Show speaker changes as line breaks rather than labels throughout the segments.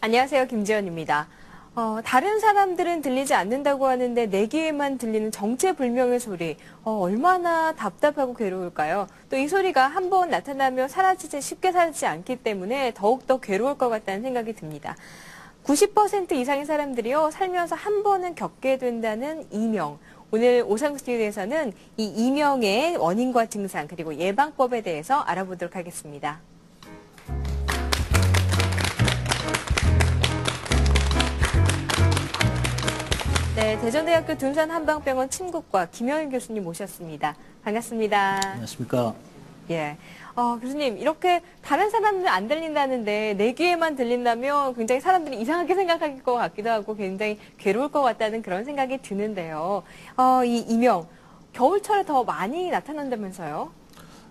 안녕하세요. 김지연입니다. 다른 사람들은 들리지 않는다고 하는데 내 귀에만 들리는 정체불명의 소리, 얼마나 답답하고 괴로울까요? 또 이 소리가 한 번 나타나며 쉽게 사라지지 않기 때문에 더욱더 괴로울 것 같다는 생각이 듭니다. 90% 이상의 사람들이요, 살면서 한 번은 겪게 된다는 이명. 오늘 오상 스튜디오에서는 이 이명의 원인과 증상, 그리고 예방법에 대해서 알아보도록 하겠습니다. 네, 대전대학교 둔산한방병원 침구과 김영일 교수님 모셨습니다. 반갑습니다.
안녕하십니까.
예. 교수님, 이렇게 다른 사람들은 안 들린다는데 내 귀에만 들린다면 굉장히 사람들이 이상하게 생각할 것 같기도 하고 굉장히 괴로울 것 같다는 그런 생각이 드는데요. 이 이명, 겨울철에 더 많이 나타난다면서요?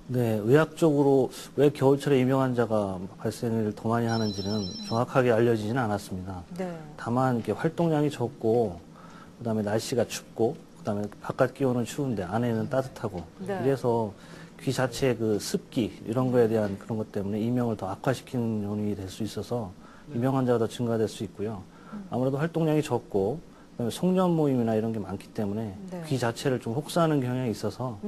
네, 의학적으로 왜 겨울철에 이명 환자가 발생을 더 많이 하는지는 정확하게 알려지지는 않았습니다.
네.
다만 이렇게 활동량이 적고, 그다음에 날씨가 춥고, 그다음에 바깥 기온은 추운데 안에는 따뜻하고,
네.
이래서 귀 자체의 그 습기 이런 거에 대한 그런 것 때문에 이명을 더 악화시키는 요인이 될 수 있어서 이명 환자가 더 증가될 수 있고요. 아무래도 활동량이 적고, 그다음에 송년 모임이나 이런 게 많기 때문에
네.
귀 자체를 좀 혹사하는 경향이 있어서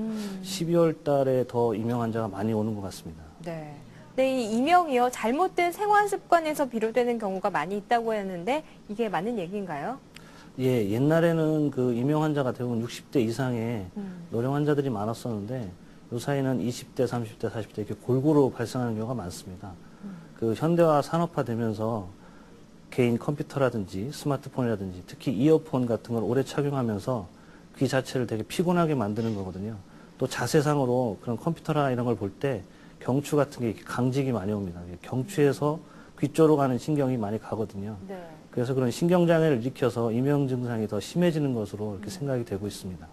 12월 달에 더 이명 환자가 많이 오는 것 같습니다.
네. 네, 이 이명이요, 잘못된 생활 습관에서 비롯되는 경우가 많이 있다고 했는데 이게 맞는 얘기인가요?
예, 옛날에는 그 이명 환자가 대부분 60대 이상의 노령 환자들이 많았었는데 요사이는 20대, 30대, 40대 이렇게 골고루 발생하는 경우가 많습니다. 그 현대화 산업화되면서 개인 컴퓨터라든지 스마트폰이라든지 특히 이어폰 같은 걸 오래 착용하면서 귀 자체를 되게 피곤하게 만드는 거거든요. 또 자세상으로 그런 컴퓨터나 이런 걸 볼 때 경추 같은 게 강직이 많이 옵니다. 경추에서 귀 쪽으로 가는 신경이 많이 가거든요.
네.
그래서 그런 신경장애를 일으켜서 이명 증상이 더 심해지는 것으로 이렇게 생각이 되고 있습니다.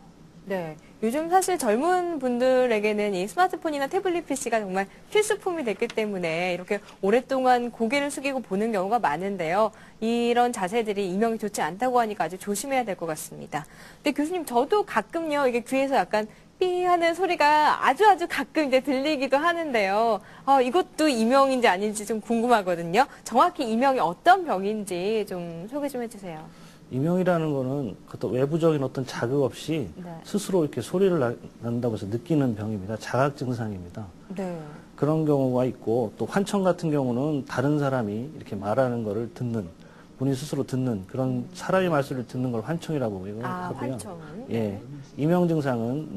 네. 요즘 사실 젊은 분들에게는 이 스마트폰이나 태블릿 PC가 정말 필수품이 됐기 때문에 이렇게 오랫동안 고개를 숙이고 보는 경우가 많은데요. 이런 자세들이 이명이 좋지 않다고 하니까 아주 조심해야 될 것 같습니다. 근데 교수님, 저도 가끔요, 이게 귀에서 약간 삐 하는 소리가 아주 가끔 이제 들리기도 하는데요. 이것도 이명인지 아닌지 좀 궁금하거든요. 정확히 이명이 어떤 병인지 좀 소개 좀 해주세요.
이명이라는 거는 어떤 외부적인 어떤 자극 없이
네.
스스로 이렇게 소리를 난다고 해서 느끼는 병입니다. 자각 증상입니다.
네.
그런 경우가 있고 또 환청 같은 경우는 다른 사람이 이렇게 말하는 거를 듣는 본인 스스로 듣는 그런 사람의 말소리를 듣는 걸 환청이라고 하고요.
환청은?
예, 이명 증상은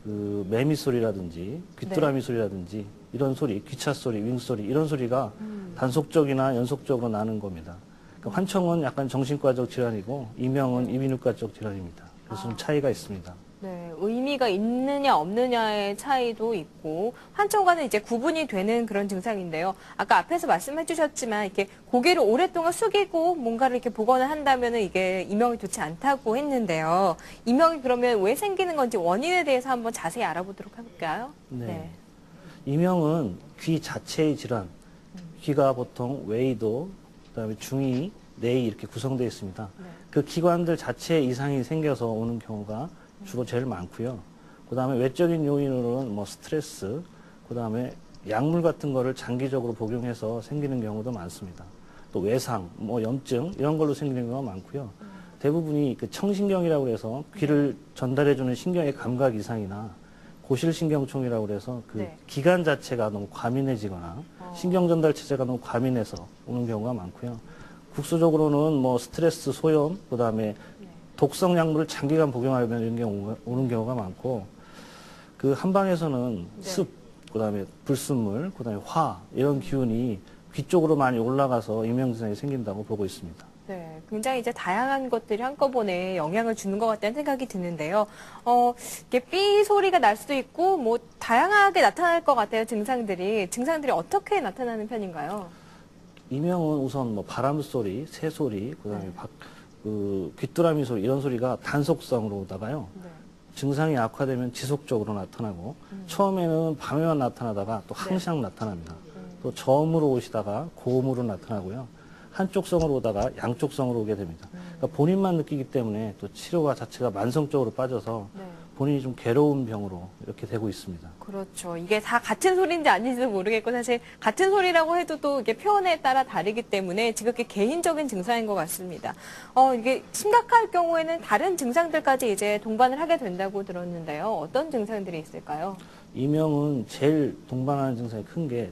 그 매미 소리라든지 귀뚜라미 소리라든지 이런 소리, 기차 소리, 윙 소리 이런 소리가 단속적이나 연속적으로 나는 겁니다. 그러니까 환청은 약간 정신과적 질환이고 이명은 이비인후과적 질환입니다. 그래서 좀 차이가 있습니다.
네, 의미가 있느냐 없느냐의 차이도 있고 환청과는 이제 구분이 되는 그런 증상인데요. 아까 앞에서 말씀해 주셨지만 이렇게 고개를 오랫동안 숙이고 뭔가를 이렇게 보거나 한다면은 이게 이명이 좋지 않다고 했는데요. 이명이 그러면 왜 생기는 건지 원인에 대해서 한번 자세히 알아보도록 해볼까요?
네. 이명은 귀 자체의 질환. 귀가 보통 외이도, 그다음에 중이, 내이 이렇게 구성되어 있습니다.
네.
그 기관들 자체에 이상이 생겨서 오는 경우가 주로 제일 많고요. 그다음에 외적인 요인으로는 뭐 스트레스, 그다음에 약물 같은 거를 장기적으로 복용해서 생기는 경우도 많습니다. 또 외상, 뭐 염증 이런 걸로 생기는 경우가 많고요. 대부분이 그 청신경이라고 해서 귀를 전달해주는 신경의 감각 이상이나 고실신경총이라고 해서 그
네.
기관 자체가 너무 과민해지거나 신경 전달 체제가 너무 과민해서 오는 경우가 많고요. 국소적으로는 뭐 스트레스, 소염, 그다음에 독성 약물을 장기간 복용하면 이런 경우가 오는 경우가 많고 그 한방에서는 습, 그다음에 불순물, 그다음에 화 이런 기운이 귀 쪽으로 많이 올라가서 이명 증상이 생긴다고 보고 있습니다.
네, 굉장히 이제 다양한 것들이 한꺼번에 영향을 주는 것 같다는 생각이 드는데요. 이게 삐 소리가 날 수도 있고, 뭐, 다양하게 나타날 것 같아요, 증상들이. 증상들이 어떻게 나타나는 편인가요?
이명은 우선 뭐 바람 소리, 새 소리, 그다음에 그 귀뚜라미 소리 이런 소리가 단속성으로 오다가요.
네.
증상이 악화되면 지속적으로 나타나고 처음에는 밤에만 나타나다가 또 항상 나타납니다. 또 저음으로 오시다가 고음으로 나타나고요. 한쪽성으로 오다가 양쪽성으로 오게 됩니다. 그러니까 본인만 느끼기 때문에 또 치료가 자체가 만성적으로 빠져서 본인이 좀 괴로운 병으로 이렇게 되고 있습니다.
그렇죠. 이게 다 같은 소리인지 아닌지도 모르겠고 사실 같은 소리라고 해도 또 이게 표현에 따라 다르기 때문에 지극히 개인적인 증상인 것 같습니다. 이게 심각할 경우에는 다른 증상들까지 이제 동반을 하게 된다고 들었는데요. 어떤 증상들이 있을까요?
이명은 제일 동반하는 증상이 큰 게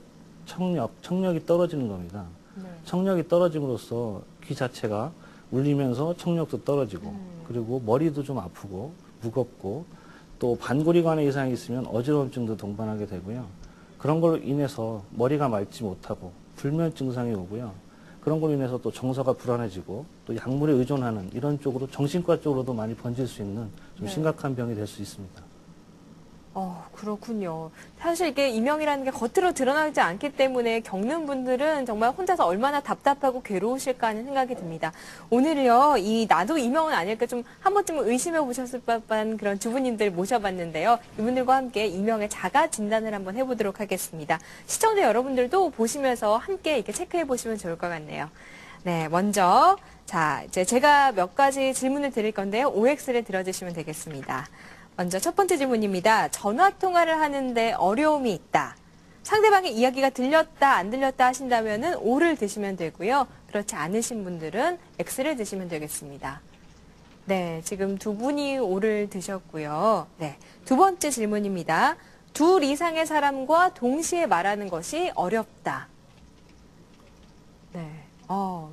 청력이 떨어지는 겁니다.
네.
청력이 떨어짐으로써 귀 자체가 울리면서 청력도 떨어지고 그리고 머리도 좀 아프고 무겁고 또 반고리관에 이상이 있으면 어지러움증도 동반하게 되고요. 그런 걸로 인해서 머리가 맑지 못하고 불면 증상이 오고요. 그런 걸로 인해서 또 정서가 불안해지고 또 약물에 의존하는 이런 쪽으로 정신과 쪽으로도 많이 번질 수 있는 좀
네.
심각한 병이 될 수 있습니다.
그렇군요. 사실 이게 이명이라는 게 겉으로 드러나지 않기 때문에 겪는 분들은 정말 혼자서 얼마나 답답하고 괴로우실까 하는 생각이 듭니다. 오늘요, 나도 이명은 아닐까 좀 한 번쯤은 의심해 보셨을 법한 그런 주부님들 모셔봤는데요. 이분들과 함께 이명의 자가 진단을 한번 해보도록 하겠습니다. 시청자 여러분들도 보시면서 함께 이렇게 체크해 보시면 좋을 것 같네요. 네, 먼저, 자, 이제 제가 몇 가지 질문을 드릴 건데요. OX를 들어주시면 되겠습니다. 먼저 첫 번째 질문입니다. 전화 통화를 하는데 어려움이 있다. 상대방의 이야기가 들렸다, 안 들렸다 하신다면은 O를 드시면 되고요. 그렇지 않으신 분들은 X를 드시면 되겠습니다. 네, 지금 두 분이 O를 드셨고요. 네, 두 번째 질문입니다. 둘 이상의 사람과 동시에 말하는 것이 어렵다. 네,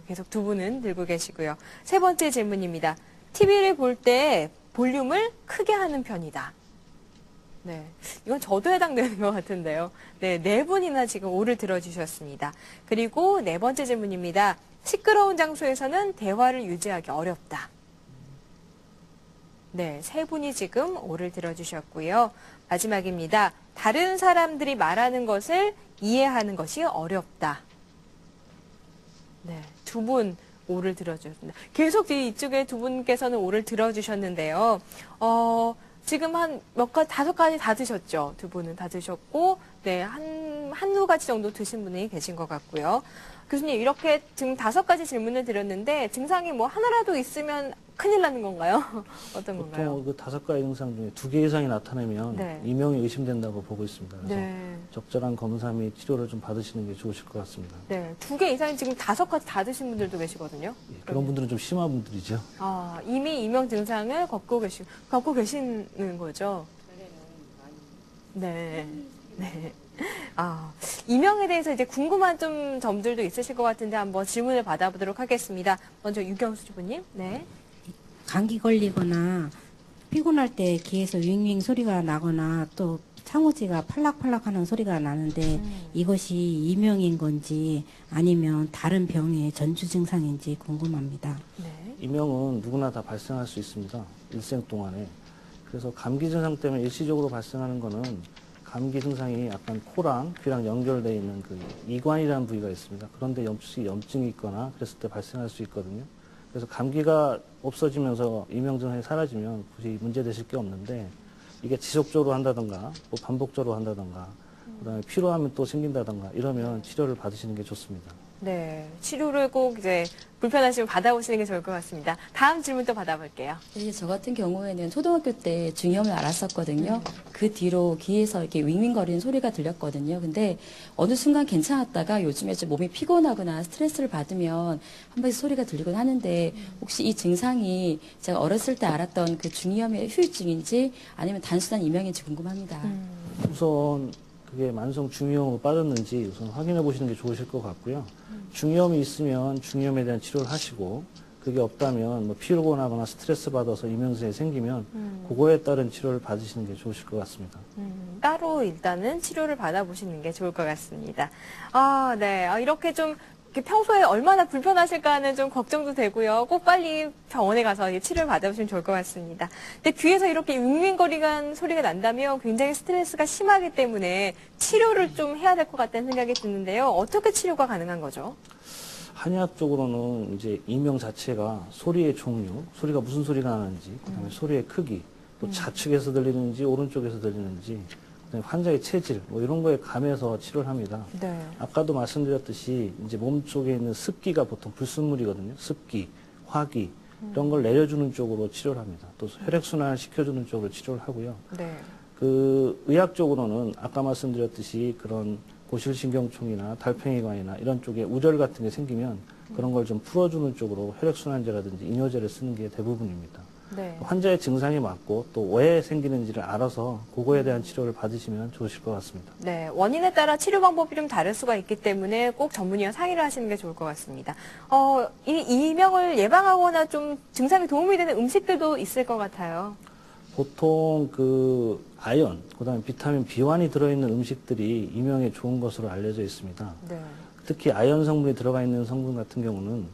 계속 두 분은 들고 계시고요. 세 번째 질문입니다. TV를 볼 때 볼륨을 크게 하는 편이다. 네, 이건 저도 해당되는 것 같은데요. 네, 네 분이나 지금 O를 들어주셨습니다. 그리고 네 번째 질문입니다. 시끄러운 장소에서는 대화를 유지하기 어렵다. 네, 세 분이 지금 O를 들어주셨고요. 마지막입니다. 다른 사람들이 말하는 것을 이해하는 것이 어렵다. 네, 두 분 O를 들어주셨습니다. 계속 이쪽에 두 분께서는 O를 들어주셨는데요. 지금 다섯 가지 다 드셨죠? 두 분은 다 드셨고, 네, 한두 가지 정도 드신 분이 계신 것 같고요. 교수님, 이렇게 지금 다섯 가지 질문을 드렸는데, 증상이 뭐 하나라도 있으면 큰일 나는 건가요? 어떤 건가요?
보통 그 다섯 가지 증상 중에 2개 이상이 나타나면
네.
이명이 의심된다고 보고 있습니다. 그래서
네.
적절한 검사 및 치료를 좀 받으시는 게 좋으실 것 같습니다.
네, 2개 이상이 지금 다섯 가지 다 드신 분들도 계시거든요.
예, 그런 분들은 좀 심한 분들이죠.
이미 이명 증상을 겪고 계시는 거죠? 네. 네. 이명에 대해서 이제 궁금한 좀 점들도 있으실 것 같은데 한번 질문을 받아보도록 하겠습니다. 먼저 유경수 주부님. 네.
감기 걸리거나 피곤할 때 귀에서 윙윙 소리가 나거나 또 창호지가 팔락팔락 하는 소리가 나는데 이것이 이명인 건지 아니면 다른 병의 전주 증상인지 궁금합니다.
네.
이명은 누구나 다 발생할 수 있습니다. 일생 동안에. 그래서 감기 증상 때문에 일시적으로 발생하는 거는 감기 증상이 약간 코랑 귀랑 연결되어 있는 그 이관이라는 부위가 있습니다. 그런데 염증이 있거나 그랬을 때 발생할 수 있거든요. 그래서 감기가 없어지면서 이명 증상이 사라지면 굳이 문제되실 게 없는데 이게 지속적으로 한다던가 뭐 반복적으로 한다던가 그다음에 피로하면 또 생긴다던가 이러면 치료를 받으시는 게 좋습니다.
네. 치료를 꼭 이제 불편하시면 받아보시는 게 좋을 것 같습니다. 다음 질문 또 받아볼게요.
저 같은 경우에는 초등학교 때 중이염을 앓았었거든요. 그 뒤로 귀에서 이렇게 윙윙거리는 소리가 들렸거든요. 근데 어느 순간 괜찮았다가 요즘에 좀 몸이 피곤하거나 스트레스를 받으면 한 번씩 소리가 들리곤 하는데 혹시 이 증상이 제가 어렸을 때 앓았던 그 중이염의 후유증인지 아니면 단순한 이명인지 궁금합니다.
우선 그게 만성 중이염으로 빠졌는지 우선 확인해 보시는 게 좋으실 것 같고요. 중이염이 있으면 중이염에 대한 치료를 하시고 그게 없다면 뭐 피로곤하거나 스트레스 받아서 이명증이 생기면 그거에 따른 치료를 받으시는 게 좋으실 것 같습니다.
따로 일단은 치료를 받아보시는 게 좋을 것 같습니다. 네. 이렇게 좀 이렇게 평소에 얼마나 불편하실까 하는 좀 걱정도 되고요. 꼭 빨리 병원에 가서 치료를 받아보시면 좋을 것 같습니다. 근데 귀에서 이렇게 윙윙거리는 소리가 난다면 굉장히 스트레스가 심하기 때문에 치료를 좀 해야 될 것 같다는 생각이 드는데요. 어떻게 치료가 가능한 거죠?
한의학적으로는 이제 이명 자체가 소리의 종류, 소리가 무슨 소리가 나는지, 그다음에 소리의 크기, 또 좌측에서 들리는지 오른쪽에서 들리는지, 그다음에 환자의 체질 뭐 이런 거에 감해서 치료를 합니다.
네.
아까도 말씀드렸듯이 이제 몸 쪽에 있는 습기가 보통 불순물이거든요. 습기, 화기, 이런 걸 내려주는 쪽으로 치료를 합니다. 또 혈액순환을 시켜주는 쪽으로 치료를 하고요.
네.
그 의학적으로는 아까 말씀드렸듯이 그런 고실신경총이나 달팽이관이나 이런 쪽에 우절 같은 게 생기면 그런 걸 좀 풀어주는 쪽으로 혈액순환제라든지 이뇨제를 쓰는 게 대부분입니다.
네.
환자의 증상이 맞고 또 왜 생기는지를 알아서 그거에 대한 치료를 받으시면 좋으실 것 같습니다.
네, 원인에 따라 치료 방법이 좀 다를 수가 있기 때문에 꼭 전문의와 상의를 하시는 게 좋을 것 같습니다. 이 이명을 예방하거나 좀 증상에 도움이 되는 음식들도 있을 것 같아요.
보통 그 아연, 그다음에 비타민 B1이 들어있는 음식들이 이명에 좋은 것으로 알려져 있습니다.
네.
특히 아연 성분이 들어가 있는 성분 같은 경우는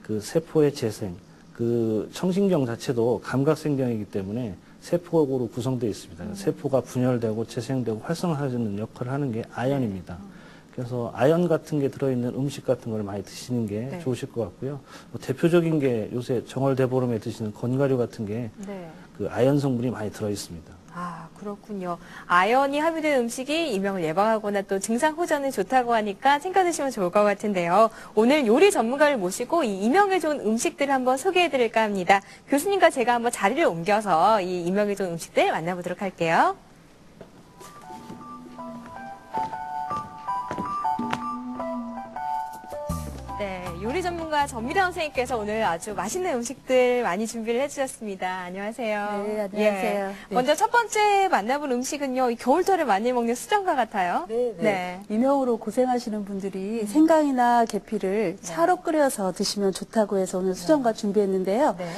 그 세포의 재생, 그 청신경 자체도 감각생경이기 때문에 세포로 구성되어 있습니다. 세포가 분열되고 재생되고 활성화하는 역할을 하는 게 아연입니다. 그래서 아연 같은 게 들어있는 음식 같은 걸 많이 드시는 게
네.
좋으실 것 같고요. 뭐 대표적인 게 요새 정월대보름에 드시는 건가류 같은 게
네.
그 아연 성분이 많이 들어 있습니다.
아, 그렇군요. 아연이 함유된 음식이 이명을 예방하거나 또 증상 호전에 좋다고 하니까 챙겨 드시면 좋을 것 같은데요. 오늘 요리 전문가를 모시고 이 이명에 좋은 음식들을 한번 소개해 드릴까 합니다. 교수님과 제가 한번 자리를 옮겨서 이 이명에 좋은 음식들 만나보도록 할게요. 네, 요리 전문가 전미라 선생님께서 오늘 아주 맛있는 음식들 많이 준비를 해주셨습니다. 안녕하세요.
네, 안녕하세요.
예.
네.
먼저 첫 번째 만나볼 음식은요, 이 겨울철에 많이 먹는 수정과 같아요.
네. 이명으로 고생하시는 분들이 생강이나 계피를 차로 끓여서 드시면 좋다고 해서 오늘 수정과 준비했는데요.
네.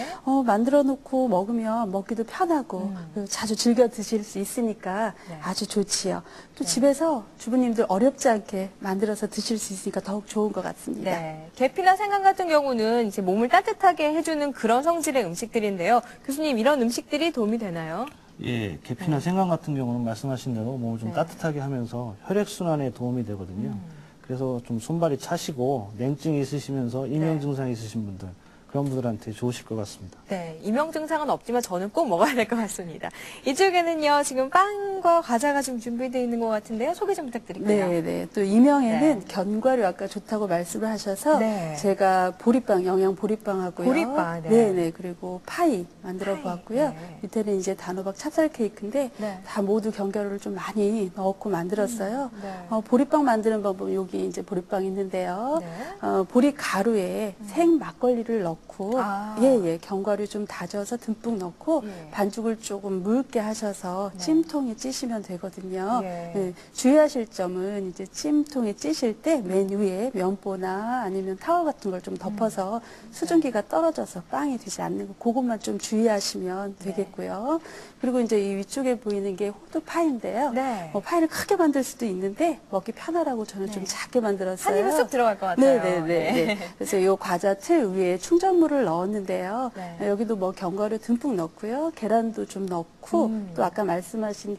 만들어 놓고 먹으면 먹기도 편하고 그리고 자주 즐겨 드실 수 있으니까
네.
아주 좋지요. 또 집에서 주부님들 어렵지 않게 만들어서 드실 수 있으니까 더욱 좋은 것 같습니다.
네. 계피나 생강 같은 경우는 이제 몸을 따뜻하게 해주는 그런 성질의 음식들인데요. 교수님, 이런 음식들이 도움이 되나요?
예, 계피나 생강 같은 경우는 말씀하신 대로 몸을 좀 따뜻하게 하면서 혈액순환에 도움이 되거든요. 그래서 좀 손발이 차시고 냉증이 있으시면서 이명 증상이 있으신 분들, 그런 분들한테 좋으실 것 같습니다.
네, 이명 증상은 없지만 저는 꼭 먹어야 될 것 같습니다. 이쪽에는요, 지금 빵과 과자가 좀 준비되어 있는 것 같은데요. 소개 좀 부탁드릴게요.
네. 또 이명에는
네.
견과류 아까 좋다고 말씀을 하셔서
네.
제가 보리빵, 영양 보리빵하고요.
보리빵, 네.
네. 그리고 파이 만들어
파이,
보았고요.
네.
밑에는 이제 단호박 찹쌀 케이크인데
네.
다 모두 견과류를 좀 많이 넣고 만들었어요.
네.
보리빵 만드는 방법은 여기 이제 보리빵 있는데요.
네.
보리 가루에 생 막걸리를 넣고
아.
견과류 좀 다져서 듬뿍 넣고
예.
반죽을 조금 묽게 하셔서
네.
찜통에 찌시면 되거든요.
예.
네, 주의하실 점은 이제 찜통에 찌실 때 맨 위에 면보나 아니면 타월 같은 걸 좀 덮어서 수증기가 떨어져서 빵이 되지 않는 거 그것만 좀 주의하시면 되겠고요. 그리고 이제 이 위쪽에 보이는 게 호두 파인데요.
네.
파이를 크게 만들 수도 있는데 먹기 편하라고 저는 좀 작게 만들었어요.
한 입에 쑥 들어갈 것 같아요.
네. 그래서 이 과자 틀 위에 충전물을 넣었는데요.
네.
여기도 뭐 견과류 듬뿍 넣고요. 계란도 좀 넣고 또 아까 말씀하신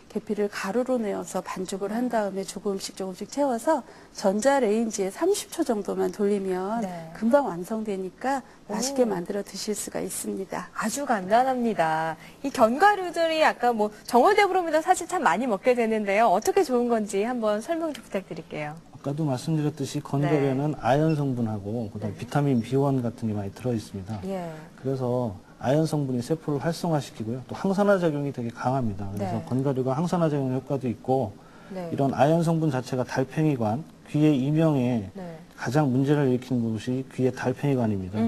계피를 가루로 내어서 반죽을 한 다음에 조금씩 채워서 전자레인지에 30초 정도만 돌리면
네.
금방 완성되니까 맛있게
오.
만들어 드실 수가 있습니다.
아주 간단합니다. 이 견과류들이 아까 뭐 정월대보름에도 사실 참 많이 먹게 되는데요. 어떻게 좋은 건지 한번 설명 좀 부탁드릴게요.
아까도 말씀드렸듯이 건조류에는 아연 성분하고 그다음에 비타민 B1 같은 게 많이 들어 있습니다.
예.
그래서 아연 성분이 세포를 활성화시키고요. 또 항산화 작용이 되게 강합니다. 그래서
네.
건가류가 항산화 작용 효과도 있고
네.
이런 아연 성분 자체가 달팽이관, 귀의 이명에
네.
가장 문제를 일으키는 곳이 귀의 달팽이관입니다.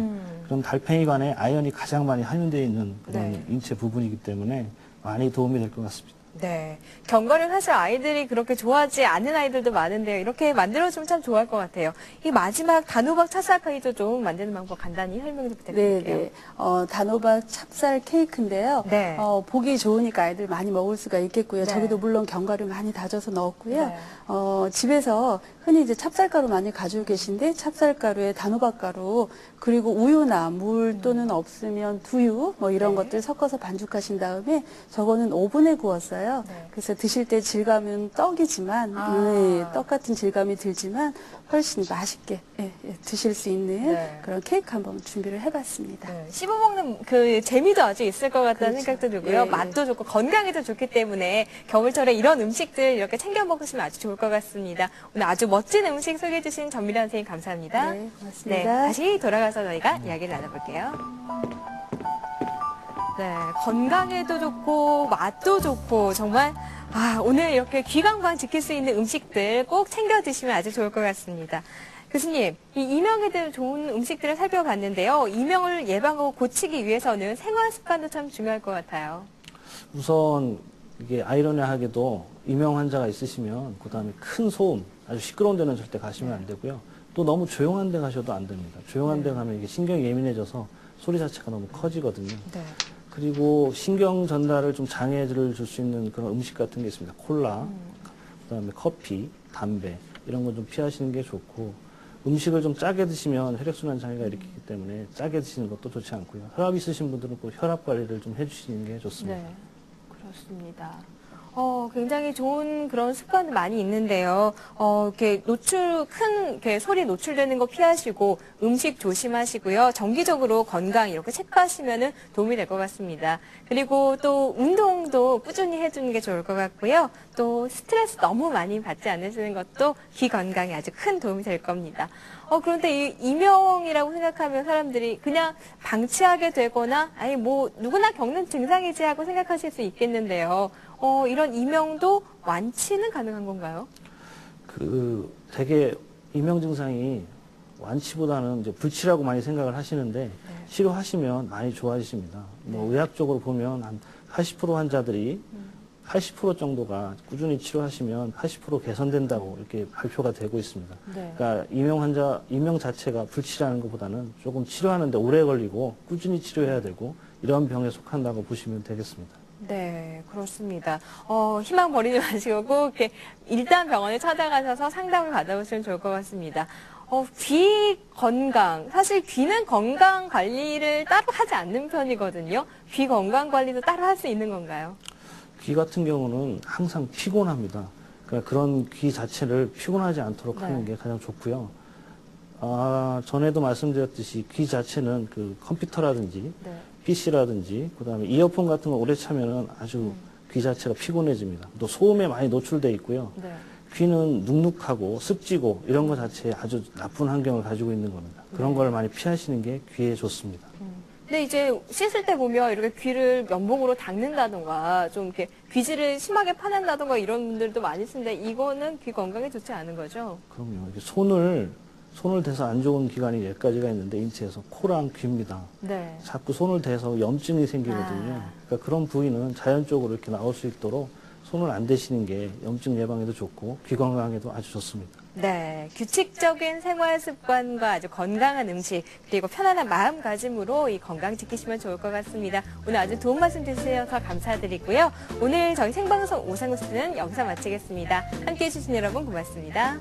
그럼 달팽이관에 아연이 가장 많이 함유되어 있는 그런
네.
인체 부분이기 때문에 많이 도움이 될 것 같습니다.
네. 견과류 사실 아이들이 그렇게 좋아하지 않는 아이들도 많은데요. 이렇게 만들어주면 참 좋아할 것 같아요. 이 마지막 단호박 찹쌀 케이크도 좀 만드는 방법 간단히 설명 좀 부탁드릴게요.
단호박 찹쌀 케이크인데요.
네.
보기 좋으니까 아이들 많이 먹을 수가 있겠고요.
네.
저기도 물론 견과류 많이 다져서 넣었고요.
네.
집에서 흔히 이제 찹쌀가루 많이 가지고 계신데 찹쌀가루에 단호박가루 그리고 우유나 물 또는 없으면 두유 뭐 이런
네.
것들 섞어서 반죽하신 다음에 저거는 오븐에 구웠어요. 있어요.
네.
그래서 드실 때 질감은 떡이지만 떡 같은 질감이 들지만 훨씬 맛있게 드실 수 있는
네.
그런 케이크 한번 준비를 해봤습니다.
네, 씹어먹는 그 재미도 아주 있을 것 같다는
그렇죠.
생각도 들고요.
예,
맛도 좋고 건강에도 좋기 때문에 겨울철에 이런 음식들 이렇게 챙겨 먹으시면 아주 좋을 것 같습니다. 오늘 아주 멋진 음식 소개해 주신 전미라 선생님 감사합니다.
네, 고맙습니다.
네, 다시 돌아가서 저희가 이야기를 나눠볼게요. 네, 건강에도 좋고 맛도 좋고 정말 오늘 이렇게 귀 건강 지킬 수 있는 음식들 꼭 챙겨 드시면 아주 좋을 것 같습니다. 교수님, 이 이명에 대한 좋은 음식들을 살펴봤는데요. 이명을 예방하고 고치기 위해서는 생활 습관도 참 중요할 것 같아요.
우선 이게 아이러니하게도 이명 환자가 있으시면 그다음에 큰 소음, 아주 시끄러운 데는 절대 가시면 안 되고요. 또 너무 조용한 데 가셔도 안 됩니다. 조용한 데 가면 이게 신경이 예민해져서 소리 자체가 너무 커지거든요.
네.
그리고 신경 전달을 좀 장애를 줄 수 있는 그런 음식 같은 게 있습니다. 콜라, 그다음에 커피, 담배 이런 건 좀 피하시는 게 좋고 음식을 좀 짜게 드시면 혈액순환 장애가 일으키기 때문에 짜게 드시는 것도 좋지 않고요. 혈압 있으신 분들은 꼭 혈압 관리를 좀 해주시는 게 좋습니다.
네, 그렇습니다. 굉장히 좋은 그런 습관도 많이 있는데요. 이렇게 이렇게 소리 노출되는 거 피하시고 음식 조심하시고요. 정기적으로 건강 이렇게 체크하시면은 도움이 될 것 같습니다. 그리고 또 운동도 꾸준히 해주는 게 좋을 것 같고요. 또 스트레스 너무 많이 받지 않으시는 것도 귀 건강에 아주 큰 도움이 될 겁니다. 그런데 이 이명이라고 생각하면 사람들이 그냥 방치하게 되거나 아니 뭐 누구나 겪는 증상이지 하고 생각하실 수 있겠는데요. 이런 이명도 완치는 가능한 건가요?
되게 이명 증상이 완치보다는 이제 불치라고 많이 생각을 하시는데 치료하시면 많이 좋아지십니다. 뭐 의학적으로 보면 한 80% 환자들이 80% 정도가 꾸준히 치료하시면 80% 개선된다고 이렇게 발표가 되고 있습니다.
네.
그러니까 이명 자체가 불치라는 것보다는 조금 치료하는데 오래 걸리고 꾸준히 치료해야 되고 이런 병에 속한다고 보시면 되겠습니다.
네, 그렇습니다. 희망 버리지 마시고 꼭 이렇게 일단 병원에 찾아가셔서 상담을 받아보시면 좋을 것 같습니다. 귀 건강, 사실 귀는 건강 관리를 따로 하지 않는 편이거든요. 귀 건강 관리도 따로 할 수 있는 건가요?
귀 같은 경우는 항상 피곤합니다. 그러니까 그런 귀 자체를 피곤하지 않도록 하는 게 가장 좋고요. 전에도 말씀드렸듯이 귀 자체는 그 컴퓨터라든지 PC라든지 그다음에 이어폰 같은 거 오래 차면은 아주 귀 자체가 피곤해집니다. 또 소음에 많이 노출돼 있고요.
네.
귀는 눅눅하고 습지고 이런 것 자체에 아주 나쁜 환경을 가지고 있는 겁니다. 그런 걸 많이 피하시는 게 귀에 좋습니다.
근데 이제 씻을 때 보면 이렇게 귀를 면봉으로 닦는다던가 좀 이렇게 귀지를 심하게 파낸다던가 이런 분들도 많이 쓰는데 이거는 귀 건강에 좋지 않은 거죠?
그럼요. 이게 손을 대서 안 좋은 기관이 10가지가 있는데 인체에서 코랑 귀입니다.
네.
자꾸 손을 대서 염증이 생기거든요. 그러니까 그런 부위는 자연적으로 이렇게 나올 수 있도록 손을 안 대시는 게 염증 예방에도 좋고 귀 건강에도 아주 좋습니다.
네, 규칙적인 생활 습관과 아주 건강한 음식 그리고 편안한 마음가짐으로 이 건강 지키시면 좋을 것 같습니다. 오늘 아주 좋은 말씀 주셔서 감사드리고요. 오늘 저희 생방송 오상우스는 여기서 마치겠습니다. 함께해 주신 여러분 고맙습니다.